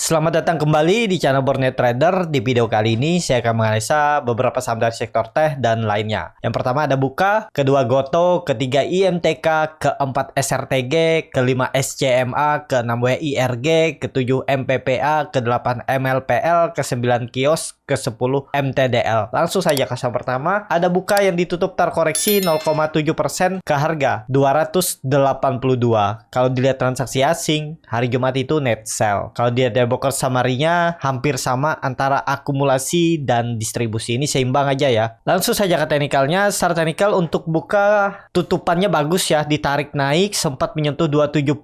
Selamat datang kembali di channel Borneo Trader. Di video kali ini saya akan menganalisa beberapa saham dari sektor teh dan lainnya. Yang pertama ada Buka, kedua Goto, ketiga IMTK, keempat SRTG, kelima SCMA, keenam WIRG, ketujuh MPPA, kedelapan MLPL, kesembilan Kios, ke-10 MTDL. Langsung saja ke saham pertama. Ada Buka yang ditutup terkoreksi 0,7% ke harga 282. Kalau dilihat transaksi asing, hari Jumat itu net sell. Kalau dilihat dari broker summary-nya hampir sama antara akumulasi dan distribusi. Ini seimbang aja ya. Langsung saja ke teknikalnya. Secara teknikal untuk Buka tutupannya bagus ya, ditarik naik sempat menyentuh 270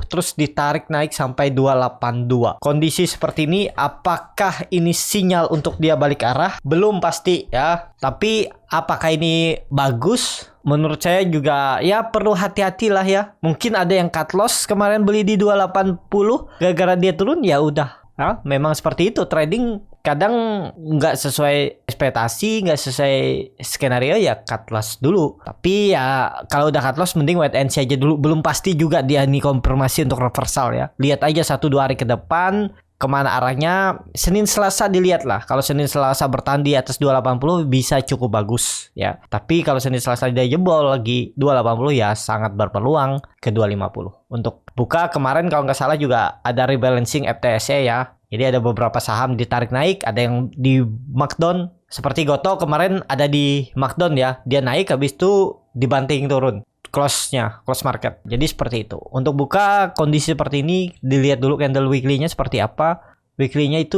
terus ditarik naik sampai 282. Kondisi seperti ini apakah ini sinyal untuk dia balik arah? Belum pasti ya. Tapi apakah ini bagus? Menurut saya juga ya perlu hati-hati lah ya. Mungkin ada yang cut loss kemarin beli di 280 gara-gara dia turun ya udah. Nah, memang seperti itu trading, kadang nggak sesuai ekspektasi, nggak sesuai skenario ya cut loss dulu. Tapi ya kalau udah cut loss mending wait and see aja dulu. Belum pasti juga dia nih konfirmasi untuk reversal ya. Lihat aja 1-2 hari ke depan kemana arahnya. Senin Selasa dilihat lah. Kalau Senin Selasa bertahan di atas 280 bisa cukup bagus ya. Tapi kalau Senin Selasa dia jebol lagi 280 ya sangat berpeluang ke 250. Untuk Buka kemarin kalau nggak salah juga ada rebalancing FTSE ya. Jadi ada beberapa saham ditarik naik, ada yang di markdown. Seperti Goto kemarin ada di markdown ya. Dia naik habis itu dibanting turun close market. Jadi seperti itu. Untuk Buka kondisi seperti ini dilihat dulu candle weekly-nya seperti apa. Weekly-nya itu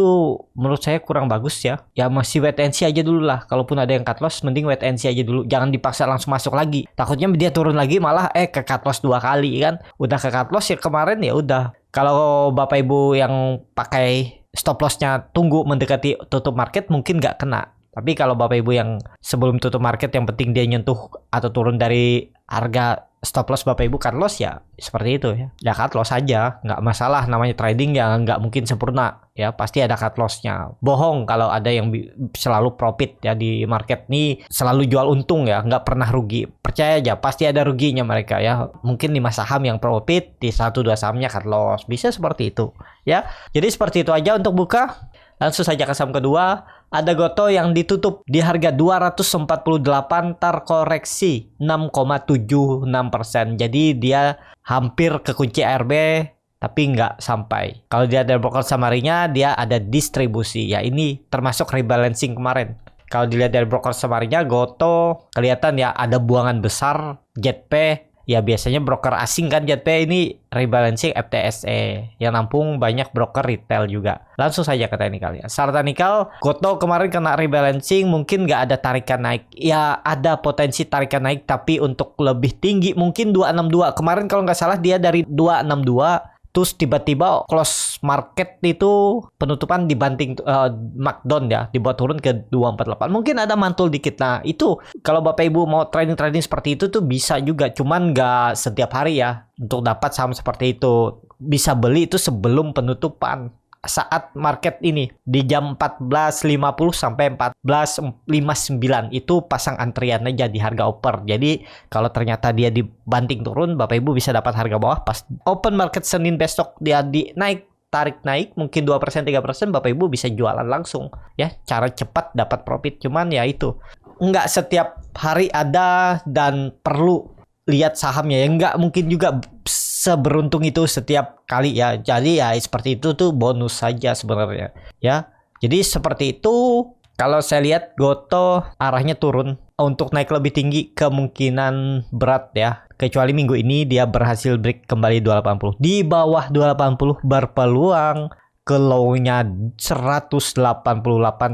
menurut saya kurang bagus ya. Ya masih wait and see aja dulu lah. Kalaupun ada yang cut loss mending wait and see aja dulu. Jangan dipaksa langsung masuk lagi. Takutnya dia turun lagi malah ke cut loss 2 kali kan. Udah ke cut loss ya kemarin ya udah. Kalau Bapak Ibu yang pakai stop loss-nya tunggu mendekati tutup market mungkin nggak kena. Tapi kalau Bapak Ibu yang sebelum tutup market yang penting dia nyentuh atau turun dari harga stop loss Bapak Ibu cut loss ya seperti itu ya. Ya cut loss aja, nggak masalah, namanya trading ya nggak mungkin sempurna ya, pasti ada cut loss-nya. Bohong kalau ada yang selalu profit ya di market nih, selalu jual untung ya, nggak pernah rugi. Percaya aja pasti ada ruginya mereka ya. Mungkin 5 saham yang profit, di 1-2 sahamnya cut loss. Bisa seperti itu ya. Jadi seperti itu aja untuk Buka. Langsung saja ke saham kedua, ada Goto yang ditutup di harga 248 terkoreksi 6,76%. Jadi dia hampir ke kunci ARB tapi nggak sampai. Kalau dia ada broker summary-nya dia ada distribusi. Ya ini termasuk rebalancing kemarin. Kalau dilihat dari broker summary-nya Goto kelihatan ya ada buangan besar JP. Ya biasanya broker asing kan JP ini rebalancing FTSE yang nampung banyak broker retail juga. Langsung saja ke teknikal ya. Secara teknikal Goto kemarin kena rebalancing mungkin nggak ada tarikan naik. Ya ada potensi tarikan naik tapi untuk lebih tinggi mungkin 262. Kemarin kalau nggak salah dia dari 262 terus tiba-tiba close market itu penutupan dibanting markdown ya, dibuat turun ke 248. Mungkin ada mantul dikit. Nah itu kalau Bapak Ibu mau trading seperti itu tuh bisa juga, cuman nggak setiap hari ya. Untuk dapat saham seperti itu bisa beli itu sebelum penutupan saat market ini di jam 14.50 sampai 14.59 itu pasang antrian aja di harga upper. Jadi kalau ternyata dia dibanting turun, Bapak Ibu bisa dapat harga bawah pas open market Senin besok dia naik, tarik naik mungkin 2% 3%, Bapak Ibu bisa jualan langsung ya. Cara cepat dapat profit, cuman ya itu nggak setiap hari ada dan perlu lihat sahamnya ya, nggak mungkin juga seberuntung itu setiap kali ya. Jadi ya seperti itu tuh bonus saja sebenarnya ya. Jadi seperti itu. Kalau saya lihat Goto arahnya turun, untuk naik lebih tinggi kemungkinan berat ya. Kecuali minggu ini dia berhasil break kembali 280. Di bawah 280 berpeluang ke low-nya 188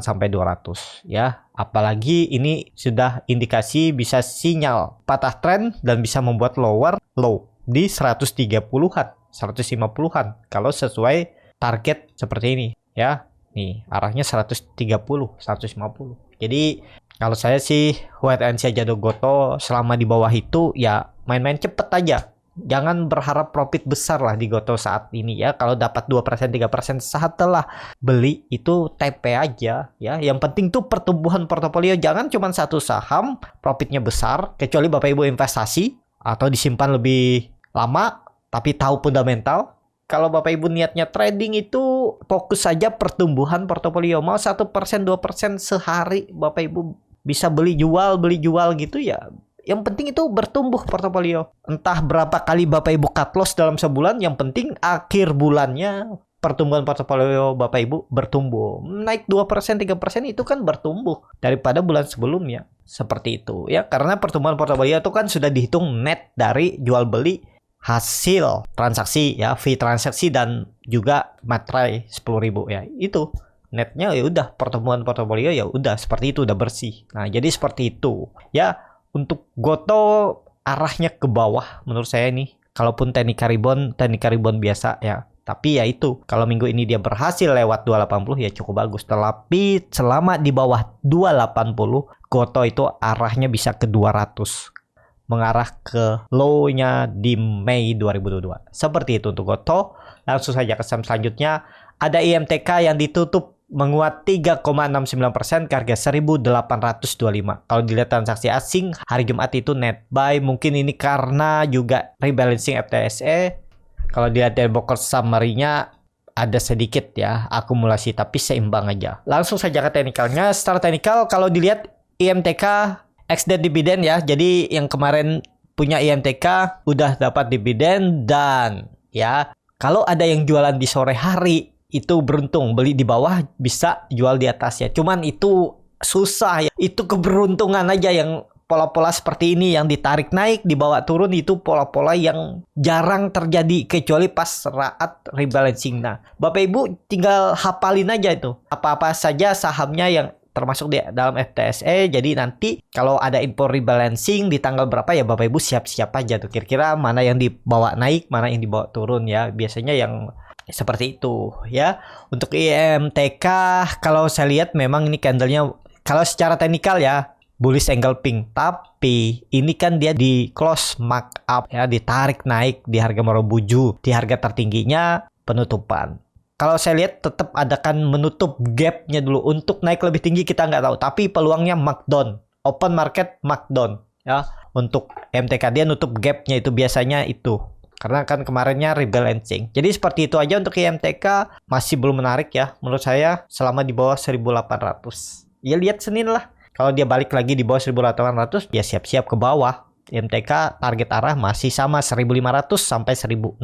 sampai 200 ya. Apalagi ini sudah indikasi bisa sinyal patah tren dan bisa membuat lower low di 130-an, 150-an kalau sesuai target seperti ini ya. Nih arahnya 130, 150. Jadi kalau saya sih wait and see aja Goto. Selama di bawah itu ya main-main cepet aja. Jangan berharap profit besar lah di Goto saat ini ya. Kalau dapat 2% 3% setelah beli itu TP aja ya. Yang penting tuh pertumbuhan portofolio. Jangan cuma satu saham profitnya besar, kecuali Bapak Ibu investasi atau disimpan lebih lama tapi tahu fundamental. kalau Bapak Ibu niatnya trading itu fokus saja pertumbuhan portofolio. Mau 1%, 2% sehari Bapak Ibu bisa beli jual gitu ya. Yang penting itu bertumbuh portofolio. Entah berapa kali Bapak Ibu cut loss dalam sebulan, yang penting akhir bulannya pertumbuhan portofolio Bapak Ibu bertumbuh. Naik 2%, 3% itu kan bertumbuh daripada bulan sebelumnya. Seperti itu ya, karena pertumbuhan portofolio itu kan sudah dihitung net dari jual beli, hasil transaksi ya, fee transaksi dan juga materai 10.000 ya. Itu netnya ya udah, pertumbuhan portofolio ya udah seperti itu, udah bersih. Nah, jadi seperti itu. Ya, untuk Goto arahnya ke bawah menurut saya nih. Kalaupun teknik rebound biasa ya. Tapi ya itu, kalau minggu ini dia berhasil lewat 280 ya cukup bagus. Tapi selama di bawah 280, Goto itu arahnya bisa ke 200. Mengarah ke low-nya di Mei 2022. Seperti itu untuk Goto. Langsung saja ke saham selanjutnya. Ada IMTK yang ditutup menguat 3,69% ke harga 1.825. Kalau dilihat transaksi asing, hari Jumat itu net buy. Mungkin ini karena juga rebalancing FTSE. Kalau dilihat dari broker summary-nya ada sedikit ya akumulasi, tapi seimbang aja. Langsung saja ke teknikalnya. Secara teknikal kalau dilihat IMTK ex-debt dividen ya. Jadi yang kemarin punya IMTK udah dapat dividen, dan ya kalau ada yang jualan di sore hari itu beruntung, beli di bawah bisa jual di atas ya. Cuman itu susah ya. Itu keberuntungan aja, yang pola-pola seperti ini yang ditarik naik, dibawa turun, itu pola-pola yang jarang terjadi kecuali pas saat rebalancing. Nah, Bapak Ibu tinggal hafalin aja itu. Apa-apa saja sahamnya yang termasuk di dalam FTSE. Jadi nanti kalau ada info rebalancing di tanggal berapa ya Bapak Ibu siap-siap aja tuh. Kira-kira mana yang dibawa naik, mana yang dibawa turun ya. Biasanya yang seperti itu ya. Untuk IMTK kalau saya lihat memang ini candlenya kalau secara teknikal ya bullish engulfing, tapi ini kan dia di close markup ya, ditarik naik di harga merobuju, di harga tertingginya penutupan. Kalau saya lihat tetap ada kan menutup gapnya dulu. Untuk naik lebih tinggi kita nggak tahu, tapi peluangnya markdown, open market markdown ya. Untuk MTK dia nutup gapnya itu biasanya itu, karena kan kemarinnya rebalancing. Jadi seperti itu aja untuk IMTK, masih belum menarik ya menurut saya selama di bawah 1.800. Ya lihat Senin lah. Kalau dia balik lagi di bawah 1.800 ya siap-siap ke bawah. IMTK target arah masih sama 1.500 sampai 1.600.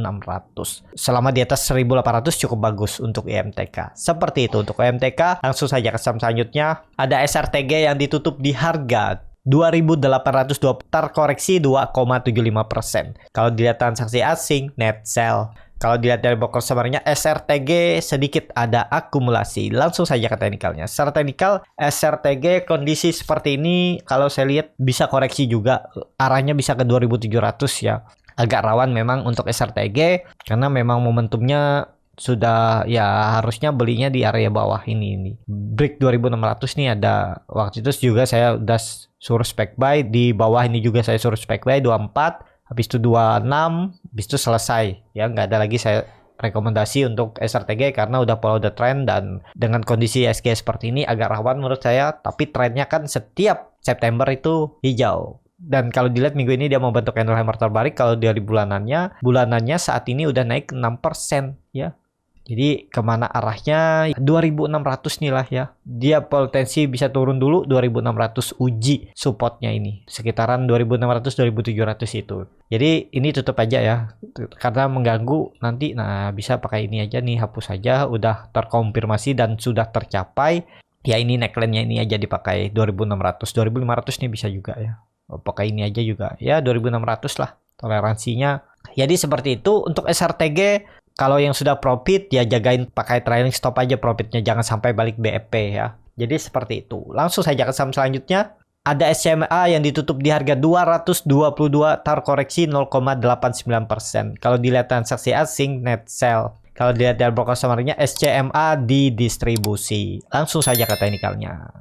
Selama di atas 1.800 cukup bagus untuk IMTK. Seperti itu untuk IMTK. Langsung saja ke saham selanjutnya. Ada SRTG yang ditutup di harga 2.820, terkoreksi 2,75%. Kalau dilihat transaksi asing, net sell. Kalau dilihat dari broker summary-nya, SRTG sedikit ada akumulasi. Langsung saja ke teknikalnya. Secara teknikal, SRTG kondisi seperti ini, kalau saya lihat bisa koreksi juga. Arahnya bisa ke 2.700 ya. Agak rawan memang untuk SRTG, karena memang momentumnya sudah ya harusnya belinya di area bawah ini. Break 2.600 nih ada. Waktu itu juga saya udah suruh spec buy. Di bawah ini juga saya suruh spec buy 24. Habis itu 26, habis itu selesai. Ya, nggak ada lagi saya rekomendasi untuk SRTG karena udah follow the trend, dan dengan kondisi SG seperti ini agak rawan menurut saya. Tapi trennya kan setiap September itu hijau. Dan kalau dilihat minggu ini dia membentuk candle hammer terbalik. Kalau dari bulanannya saat ini udah naik 6% ya. Jadi kemana arahnya? 2.600 nih lah ya. Dia potensi bisa turun dulu 2.600, uji supportnya ini. Sekitaran 2.600-2.700 itu. Jadi ini tutup aja ya. Karena mengganggu nanti. Nah bisa pakai ini aja nih. Hapus aja. Udah terkonfirmasi dan sudah tercapai. Ya ini neckline-nya ini aja dipakai 2.600. 2.500 nih bisa juga ya. Pakai ini aja juga. Ya 2.600 lah toleransinya. Jadi seperti itu untuk SRTG. Kalau yang sudah profit ya jagain pakai trailing stop aja profitnya, jangan sampai balik BEP ya. Jadi seperti itu. Langsung saja ke saham selanjutnya. Ada SCMA yang ditutup di harga 222, terkoreksi 0,89%. Kalau dilihat transaksi asing net sell. Kalau dilihat dari broker summary-nya, SCMA didistribusi. Langsung saja ke teknikalnya.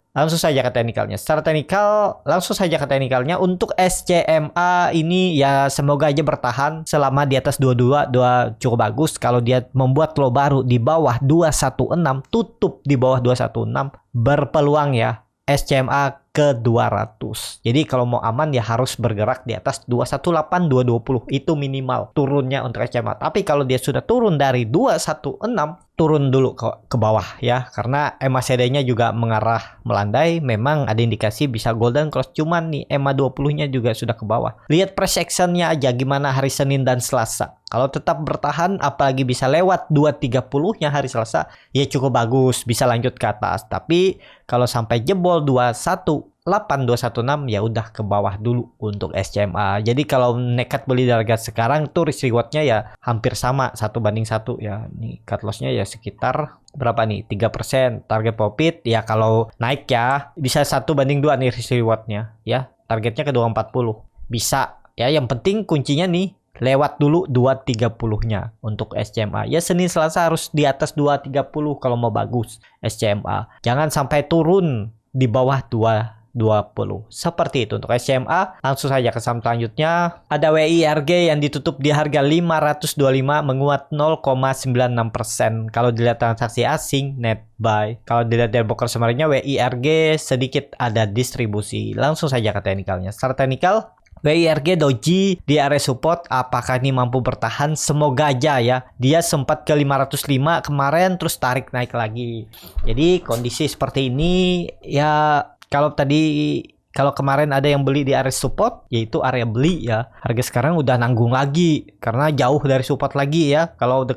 Secara teknikal, langsung saja ke teknikalnya. Untuk SCMA ini ya semoga aja bertahan selama di atas 22 cukup bagus. Kalau dia membuat low baru di bawah 216, tutup di bawah 216, berpeluang ya SCMA ke 200. Jadi kalau mau aman ya harus bergerak di atas 218, 220 itu minimal turunnya untuk SCMA. Tapi kalau dia sudah turun dari 216, turun dulu ke bawah ya, karena MACD-nya juga mengarah melandai. Memang ada indikasi bisa golden cross, cuman nih EMA 20-nya juga sudah ke bawah. Lihat price action-nya aja gimana hari Senin dan Selasa. Kalau tetap bertahan, apalagi bisa lewat 230-nya hari Selasa, ya cukup bagus, bisa lanjut ke atas. Tapi kalau sampai jebol 218, 216 ya udah ke bawah dulu untuk SCMA. Jadi kalau nekat beli di harga sekarang tuh risk rewardnya ya hampir sama 1:1 ya. Nih cut loss-nya ya sekitar berapa nih? 3%. Target profit ya kalau naik ya bisa 1:2 nih risk rewardnya ya. Targetnya ke 240. Bisa ya, yang penting kuncinya nih lewat dulu 230-nya untuk SCMA. Ya Senin Selasa harus di atas 230 kalau mau bagus SCMA. Jangan sampai turun di bawah 220. Seperti itu untuk SCMA. Langsung saja ke saham selanjutnya. Ada WIRG yang ditutup di harga 525 menguat 0,96%. Kalau dilihat transaksi asing net buy. Kalau dilihat dari broker summernya WIRG sedikit ada distribusi. Langsung saja ke teknikalnya. Secara teknikal WIRG doji di area support, apakah ini mampu bertahan? Semoga aja ya. Dia sempat ke 505 kemarin terus tarik naik lagi. Jadi kondisi seperti ini ya, kalau kemarin ada yang beli di area support, yaitu area beli ya. Harga sekarang udah nanggung lagi karena jauh dari support lagi ya. Kalau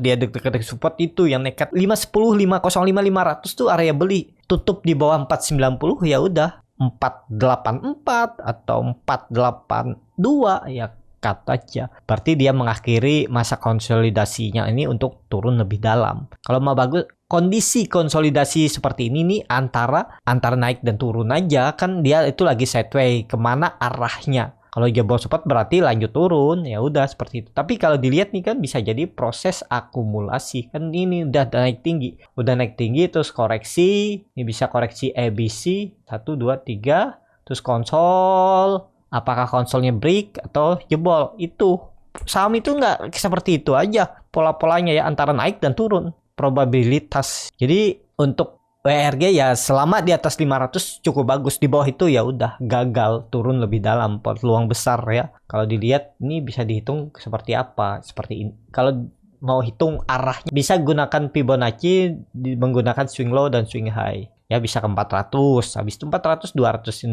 dia dekat support itu yang nekat 510, 505, 500 tuh area beli. Tutup di bawah 490 ya udah 484 atau 482 ya cut aja. Berarti dia mengakhiri masa konsolidasinya ini untuk turun lebih dalam. Kalau mau bagus, kondisi konsolidasi seperti ini nih antara naik dan turun aja, kan dia itu lagi sideways, kemana arahnya. Kalau jebol support berarti lanjut turun, ya udah seperti itu. Tapi kalau dilihat nih kan bisa jadi proses akumulasi. Kan ini udah naik tinggi terus koreksi. Ini bisa koreksi ABC 1 2 3 terus konsol. Apakah konsolnya break atau jebol? Itu saham itu nggak seperti itu aja. Pola-polanya ya antara naik dan turun. Probabilitas. Jadi untuk WIRG ya selama di atas 500 cukup bagus, di bawah itu ya udah gagal, turun lebih dalam, peluang besar ya. Kalau dilihat ini bisa dihitung seperti apa, seperti ini. Kalau mau hitung arahnya bisa gunakan Fibonacci menggunakan swing low dan swing high. Ya bisa ke 400, habis itu 400 250.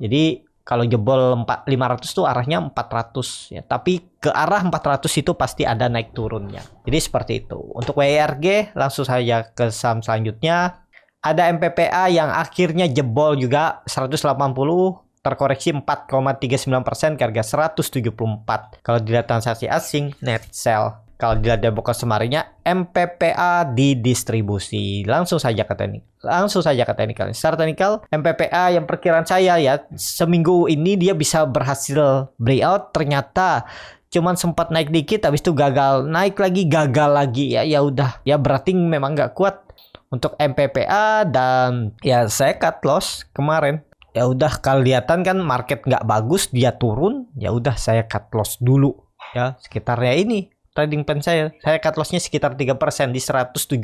Jadi kalau jebol 500 tuh arahnya 400 ya, tapi ke arah 400 itu pasti ada naik turunnya. Jadi seperti itu. Untuk WIRG langsung saja ke saham selanjutnya. Ada MPPA yang akhirnya jebol juga 180, terkoreksi 4,39% ke harga 174. Kalau dilihat transaksi asing net sell. Kalau dilihat dari broker semarinya, MPPA didistribusi. Langsung saja ke teknikal. Secara teknikal, MPPA yang perkiraan saya ya, seminggu ini dia bisa berhasil breakout. Ternyata cuman sempat naik dikit, habis itu gagal lagi ya. Ya udah, ya berarti memang nggak kuat untuk MPPA. Dan ya saya cut loss kemarin. Ya udah, kelihatan kan market nggak bagus, dia turun. Ya udah saya cut loss dulu ya, sekitarnya ini. Trading plan saya cut loss-nya sekitar 3% di 176.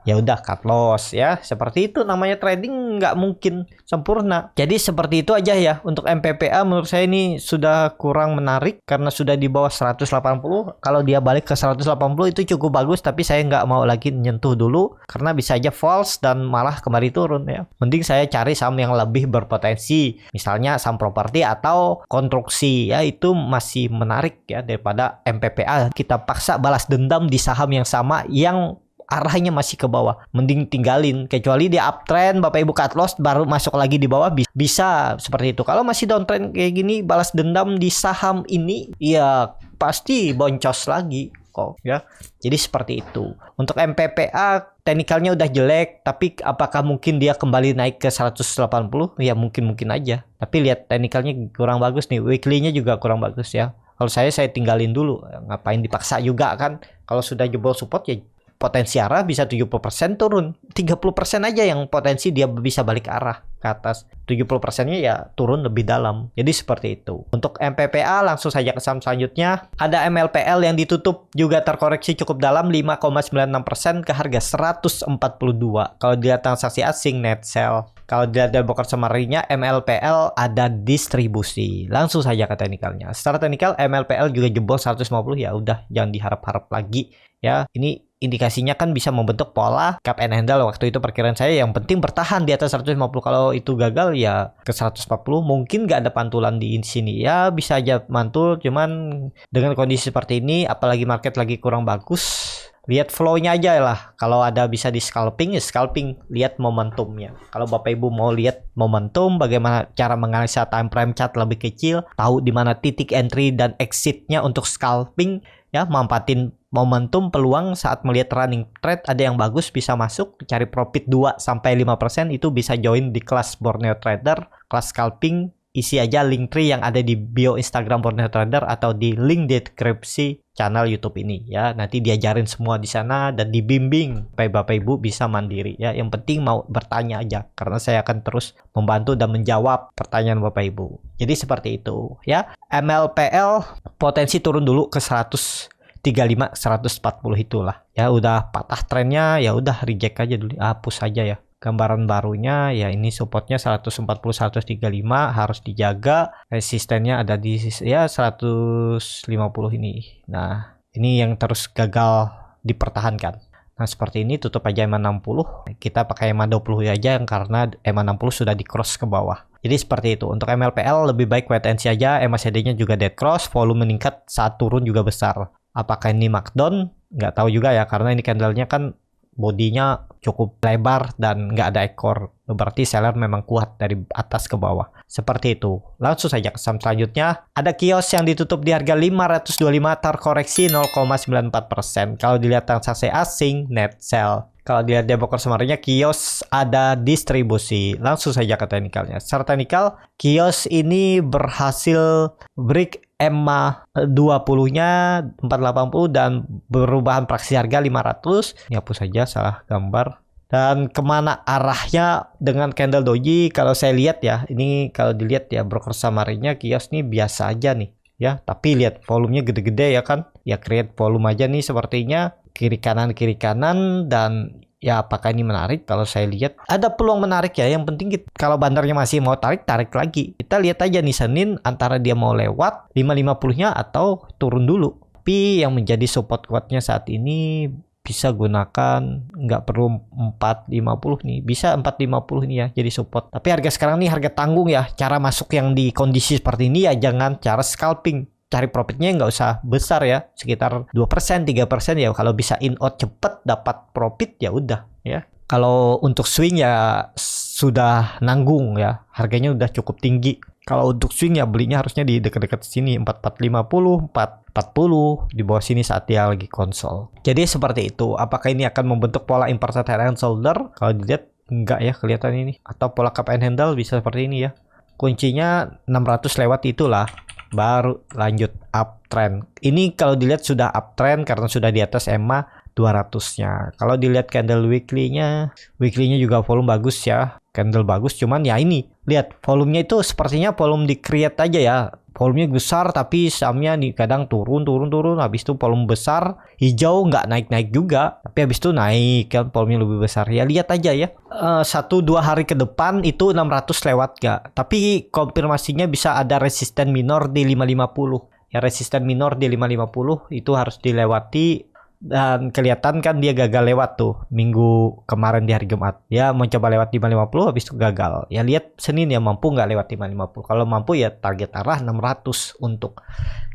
Ya udah cut loss ya. Seperti itu namanya trading, nggak mungkin sempurna. Jadi seperti itu aja ya. Untuk MPPA menurut saya ini sudah kurang menarik karena sudah di bawah 180. Kalau dia balik ke 180 itu cukup bagus, tapi saya nggak mau lagi nyentuh dulu karena bisa aja false dan malah kembali turun ya. Mending saya cari saham yang lebih berpotensi. Misalnya saham properti atau konstruksi ya, itu masih menarik ya daripada MPPA. Kita paksa balas dendam di saham yang sama yang arahnya masih ke bawah, mending tinggalin. Kecuali dia uptrend, Bapak Ibu cut loss baru masuk lagi di bawah, bisa seperti itu. Kalau masih downtrend kayak gini, balas dendam di saham ini ya pasti boncos lagi kok ya. Jadi seperti itu. Untuk MPPA teknikalnya udah jelek, tapi apakah mungkin dia kembali naik ke 180? Ya mungkin aja. Tapi lihat teknikalnya kurang bagus nih, weekly-nya juga kurang bagus ya. Kalau saya tinggalin dulu, ngapain dipaksa juga kan. Kalau sudah jebol support ya potensi arah bisa 70% turun. 30% aja yang potensi dia bisa balik arah ke atas. 70%-nya ya turun lebih dalam. Jadi seperti itu. Untuk MPPA langsung saja ke saham selanjutnya. Ada MLPL yang ditutup juga terkoreksi cukup dalam 5,96% ke harga 142. Kalau dilihat transaksi asing net sell. Kalau dilihat dari broker summary-nya, MLPL ada distribusi. Langsung saja ke teknikalnya. Secara teknikal MLPL juga jebol 150, ya udah jangan diharap-harap lagi ya. Ini indikasinya kan bisa membentuk pola cup and handle. Waktu itu perkiraan saya yang penting bertahan di atas 150. Kalau itu gagal ya ke 140. Mungkin nggak ada pantulan di sini ya, bisa aja mantul. Cuman dengan kondisi seperti ini, apalagi market lagi kurang bagus, lihat flow-nya aja lah. Kalau ada bisa di scalping ya scalping, lihat momentumnya. Kalau Bapak Ibu mau lihat momentum, bagaimana cara menganalisa time frame chart lebih kecil, tahu di mana titik entry dan exit-nya untuk scalping ya, manfaatin momentum peluang saat melihat running trade ada yang bagus, bisa masuk cari profit 2-5%, itu bisa join di kelas Borneo Trader, kelas scalping. Isi aja link tree yang ada di bio Instagram Borneo Trader atau di link deskripsi channel YouTube ini ya. Nanti diajarin semua di sana dan dibimbing supaya Bapak Ibu bisa mandiri ya. Yang penting mau bertanya aja, karena saya akan terus membantu dan menjawab pertanyaan Bapak Ibu. Jadi seperti itu ya. MLPL potensi turun dulu ke 135 140 itulah ya, udah patah trennya ya udah reject aja dulu, hapus aja ya. Gambaran barunya ya ini supportnya 140 135 harus dijaga, resistennya ada di ya 150 ini. Nah ini yang terus gagal dipertahankan. Nah seperti ini tutup aja EMA 60, kita pakai EMA 20 aja karena EMA 60 sudah di cross ke bawah. Jadi seperti itu. Untuk MLPL lebih baik wait and see aja, EMA CD-nya juga dead cross, volume meningkat saat turun juga besar. Apakah ini markdown? Nggak tahu juga ya, karena ini candlenya kan bodinya cukup lebar dan nggak ada ekor. Berarti seller memang kuat dari atas ke bawah. Seperti itu. Langsung saja ke saham selanjutnya. Ada Kios yang ditutup di harga 525, terkoreksi 0,94%. Kalau dilihat transaksi asing, net sell. Kalau dilihat di broker summary-nya, Kios ada distribusi. Langsung saja ke teknikalnya. Secara teknikal, Kios ini berhasil break EMA 20-nya 480 dan perubahan praksi harga 500. Ini hapus saja, salah gambar. Dan kemana arahnya dengan candle doji? Kalau saya lihat ya, ini kalau dilihat ya broker summary-nya, Kios nih biasa aja nih ya. Tapi lihat volumenya gede-gede ya kan. Ya create volume aja nih sepertinya. Kiri kanan dan ya apakah ini menarik? Kalau saya lihat ada peluang menarik ya. Yang penting kalau bandarnya masih mau tarik lagi. Kita lihat aja nih Senin antara dia mau lewat 550-nya atau turun dulu. Tapi yang menjadi support kuatnya saat ini bisa gunakan, nggak perlu 450 nih, bisa 450 nih ya jadi support. Tapi harga sekarang nih harga tanggung ya. Cara masuk yang di kondisi seperti ini ya jangan cara scalping. Cari profitnya nggak usah besar ya, sekitar 2%, 3% ya. Kalau bisa in out cepet dapat profit ya udah ya. Kalau untuk swing ya sudah nanggung ya, harganya udah cukup tinggi. Kalau untuk swing ya belinya harusnya di dekat-dekat sini 4450, 440 di bawah sini saat dia lagi konsol. Jadi seperti itu. Apakah ini akan membentuk pola inverted head and shoulder? Kalau dilihat enggak ya kelihatan ini. Atau pola cup and handle bisa seperti ini ya. Kuncinya 600 lewat itulah. Baru lanjut uptrend. Ini kalau dilihat sudah uptrend karena sudah di atas EMA 200-nya. Kalau dilihat candle weekly-nya juga volume bagus ya. Candle bagus, cuman ya ini lihat volumenya itu sepertinya volume di create aja ya. Volumenya besar tapi sahamnya nih kadang turun, habis itu volume besar, hijau nggak naik juga, tapi habis itu naik kan volumenya lebih besar. Ya lihat aja ya. 1-2 hari ke depan itu 600 lewat gak? Tapi konfirmasinya bisa ada resisten minor di 550. Ya resisten minor di 550 itu harus dilewati. Dan kelihatan kan dia gagal lewat tuh minggu kemarin di hari Jumat. Ya mau coba lewat 550 habis itu gagal. Ya lihat Senin ya mampu nggak lewat 550. Kalau mampu ya target arah 600 untuk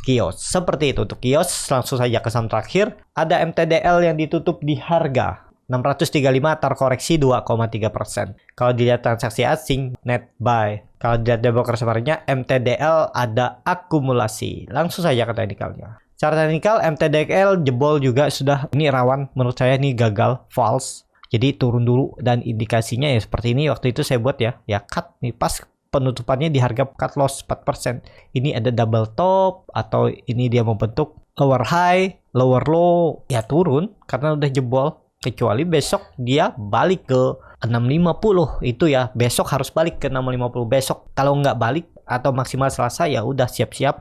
Kios. Seperti itu untuk Kios. Langsung saja ke saham terakhir. Ada MTDL yang ditutup di harga 635, terkoreksi 2,3%. Kalau dilihat transaksi asing, net buy. Kalau dilihat di broker summary-nya, MTDL ada akumulasi. Langsung saja ke teknikalnya. Secara teknikal MTDL jebol juga sudah, ini rawan menurut saya ini gagal false. Jadi turun dulu dan indikasinya ya seperti ini waktu itu saya buat ya. Ya cut nih pas penutupannya di harga cut loss 4%. Ini ada double top atau ini dia membentuk lower high, lower low, ya turun karena udah jebol. Kecuali besok dia balik ke 650 itu ya. Besok harus balik ke 650 besok. Kalau nggak balik atau maksimal Selasa ya udah siap-siap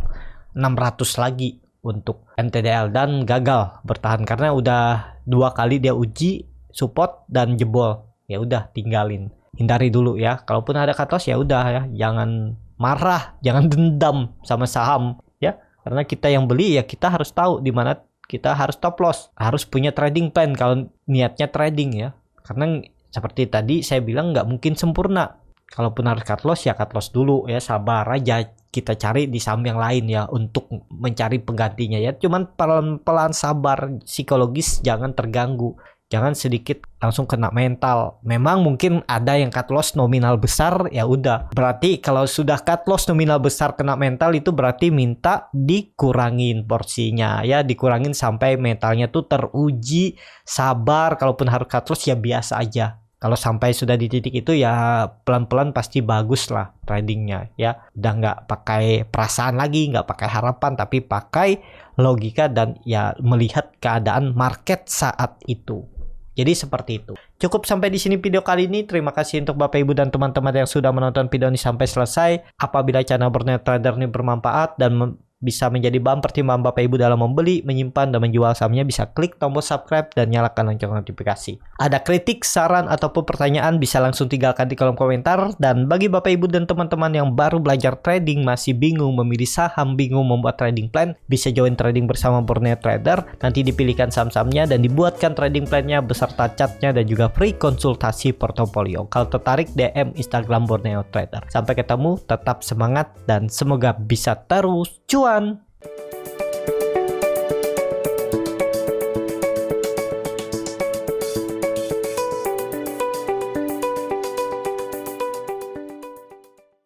600 lagi untuk MTDL dan gagal bertahan karena udah 2 kali dia uji support dan jebol. Ya udah tinggalin. hindari dulu ya. Kalaupun ada cut loss ya udah ya, jangan marah, jangan dendam sama saham ya. Karena kita yang beli ya kita harus tahu di mana kita harus stop loss, harus punya trading plan kalau niatnya trading ya. Karena seperti tadi saya bilang nggak mungkin sempurna. Kalaupun harus cut loss ya cut loss dulu ya, sabar aja, kita cari di saham yang lain ya untuk mencari penggantinya ya. Cuman pelan-pelan sabar, psikologis jangan terganggu, jangan sedikit langsung kena mental. Memang mungkin ada yang cut loss nominal besar, ya udah. Berarti kalau sudah cut loss nominal besar kena mental itu berarti minta dikurangin porsinya ya, dikurangin sampai mentalnya tuh teruji. Sabar, kalaupun harus cut loss ya biasa aja. Kalau sampai sudah di titik itu ya pelan-pelan pasti bagus lah tradingnya ya. Udah nggak pakai perasaan lagi, nggak pakai harapan, tapi pakai logika dan ya melihat keadaan market saat itu. Jadi seperti itu. Cukup sampai di sini video kali ini. Terima kasih untuk Bapak Ibu dan teman-teman yang sudah menonton video ini sampai selesai. Apabila channel Burnet Trader ini bermanfaat dan bisa menjadi bahan pertimbangan Bapak Ibu dalam membeli, menyimpan, dan menjual sahamnya, bisa klik tombol subscribe dan nyalakan lonceng notifikasi. Ada kritik, saran, ataupun pertanyaan bisa langsung tinggalkan di kolom komentar. Dan bagi Bapak Ibu dan teman-teman yang baru belajar trading, masih bingung memilih saham, bingung membuat trading plan, bisa join trading bersama Burnet Trader. Nanti dipilihkan saham-sahamnya dan dibuatkan trading plan-nya beserta chartnya dan juga free konsultasi portofolio. Kalau tertarik, DM Instagram Burnet Trader. Sampai ketemu, tetap semangat dan semoga bisa terus cuan.